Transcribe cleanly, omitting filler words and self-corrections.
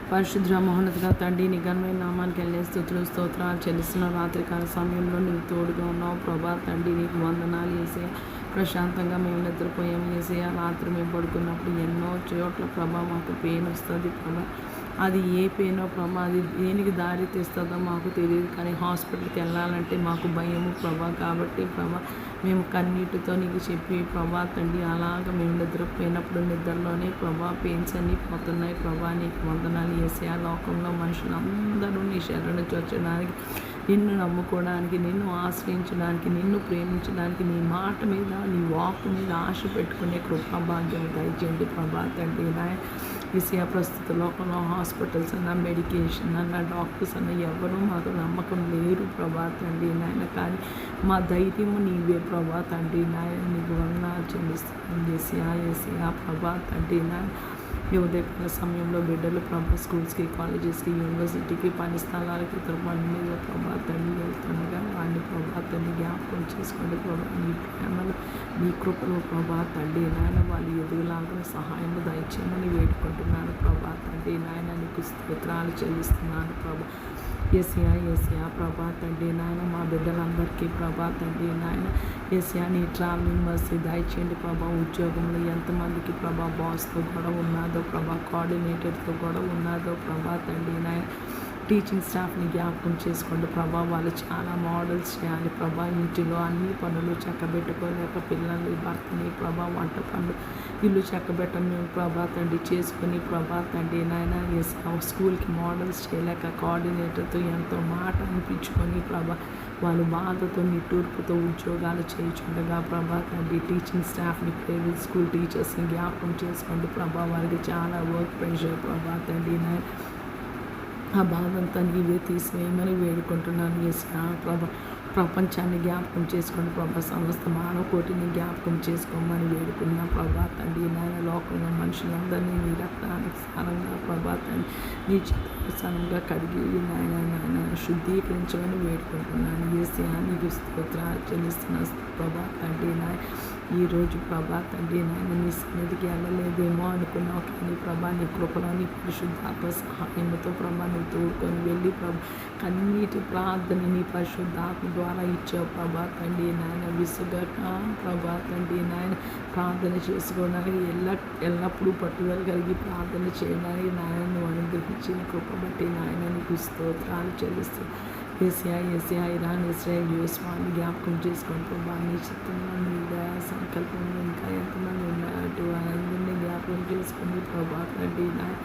పరిశుద్ర మహోన్నతుడ తండ్రి నీ ఘనమైన నామానికి వెళ్ళే స్తుతులు స్తోత్రాలు చెల్లిస్తున్న రాత్రికాల సమయంలో నీవు తోడుగా ఉన్నావు ప్రభా తండ్రి నీకు వందనాలు వేసే ప్రశాంతంగా మేము నిద్రపోయాము వేసే రాత్రి మేము పడుకున్నప్పుడు ఎన్నో చోట్ల ప్రభా మాకు పెయిన్ వస్తుంది ప్రభా అది ఏ పెయినో ప్రభా అది దేనికి దారి తీస్తుందో మాకు తెలియదు కానీ హాస్పిటల్కి వెళ్ళాలంటే మాకు భయము ప్రభా కాబట్టి ప్రభా మేము కన్నీటితో నీకు చెప్పి ప్రభా తండ్రి అలాగ మేము నిద్రపోయినప్పుడు నిద్రలోనే ప్రభా పెయిన్స్ అన్నీ పోతున్నాయి ప్రభా నీకు వందనాలు వేసే ఆ లోకంలో మనుషులందరూ నీ శరణు చొచ్చడానికి నిన్ను నమ్ముకోవడానికి నిన్ను ఆశ్రయించడానికి నిన్ను ప్రేమించడానికి నీ మాట మీద నీ వాక్ మీద ఆశ పెట్టుకునే కృపా భాగ్యం దయచేయండి ప్రభా తండ్రి విషయ ప్రస్తుత లోకంలో హాస్పిటల్స్ అన్న మెడికేషన్ అన్న డాక్టర్స్ అన్న ఎవరు మాకు నమ్మకం లేరు ప్రభా తండ్రి నాయన కానీ మా ధైర్యము నీవే ప్రభా తండ్రి నాయన నీకు వందనాలు చెల్లిస్తున్నాను ఏసియా ప్రభా తండ్రి నాయన ఈ ఉదయకాల సమయంలో బిడ్డలు ప్రభా స్కూల్స్కి కాలేజెస్కి యూనివర్సిటీకి పని స్థలాలకి ఇతర పని మీద ప్రభా తండ్రి వెళ్తుండగా వాడిని ప్రభా తండ్రి జ్ఞాపకం చేసుకోండి ప్రభా నీ ప్రేమలు నీ కృపలు ప్రభా తండ్రి నాయన వాళ్ళు ఎదుగులాగా సహాయం దయచేయమని వేడుకుంటున్నాను ప్రభా తండ్రి నాయన నీకు స్తోత్రాలు చెల్లిస్తున్నాను ప్రభా ఏసియా ప్రభా తండ్రి నాయన మా బిడ్డలందరికీ ప్రభా తండ్రి నాయన ఏసియా నీ ట్రావెలింగ్ మస్తు దయచేయండి ప్రభా ఉద్యోగంలో ఎంతమందికి ప్రభా బాస్తో గొడవ ఉన్నదో ప్రభా కోఆర్డినేటర్తో గొడవ ఉన్నదో ప్రభా తండ్రి నాయన టీచింగ్ స్టాఫ్ని జ్ఞాపకం చేసుకోండి ప్రభా వాళ్ళు చాలా మోడల్స్ చేయాలి ప్రభా ఇంటిలో అన్ని పనులు చక్కబెట్టుకోలేక పిల్లల్ని భర్తని ప్రభా వంట పనులు ఇల్లు చక్కబెట్టం మేము ప్రభా తండ్రి చేసుకుని ప్రభా తండ్రి నాయన స్కూల్కి మోడల్స్ చేయలేక కోఆర్డినేటర్తో ఎంతో మాట అనిపించుకొని ప్రభా వాళ్ళు బాధతో నిట్టూర్పుతో ఉద్యోగాలు చేయించుండగా ప్రభా తండ్రి టీచింగ్ స్టాఫ్ని ప్రైవేట్ స్కూల్ టీచర్స్ని జ్ఞాపకం చేసుకోండి ప్రభా వారికి చాలా వర్క్ ప్రెషర్ ప్రభా తండ్రి నాయన ఆ బాధంతా నీవే తీసివేయమని వేడుకుంటున్నాను ఏసియా ప్రభా ప్రపంచాన్ని జ్ఞాపకం చేసుకోండి ప్రభా సమస్త మానవ కోటిని జ్ఞాపకం చేసుకోమని వేడుకున్న ప్రభా తండ్రి నాయన లోకంలో మనుషులందరినీ నీ రక్తానికి సారంగా ప్రభా తండ్రి నీ చిత్తానుసారంగా కడిగి నాయన శుద్ధీకరించమని వేడుకుంటున్నాను ఏసియా నీకు స్తోత్రాలు చెల్లిస్తున్న ప్రభా తండ్రి నాయన ఈరోజు ప్రభా తండ్రి నాయన నీ సన్నిధికి వెళ్ళలేదేమో అనుకున్నావు కానీ ప్రభా నీ కృపలో నీ పరిశుద్ధాత్మ సహాయంతో ప్రభా నువ్వు తోడుకొని వెళ్ళి ప్రభా కన్నీటి ప్రార్థన నీ పరిశుద్ధాత్మ ద్వారా ఇచ్చావు ప్రభా తండ్రి నాయన విసుగక ప్రభా తండ్రి నాయన ప్రార్థన చేసుకోవడానికి ఎల్లప్పుడూ పట్టుదల కలిగి ప్రార్థన చేయడానికి నాయన నువ్వు అనుగ్రహించిన కృప బట్టి నాయన నీకు స్తోత్రాలు చెల్లిస్తూ ఏసియా ఇరాన్ ఇస్రాయేల్ యూఎస్ వాళ్ళని జ్ఞాపకం చేసుకొని ప్రభా నీ చిత్తంలో నీ సంకల్పంలో ఇంకా ఎంతమంది ఉన్నారు అటు అందరినీ జ్ఞాపకం చేసుకుని ప్రభా తండ్రి నాయన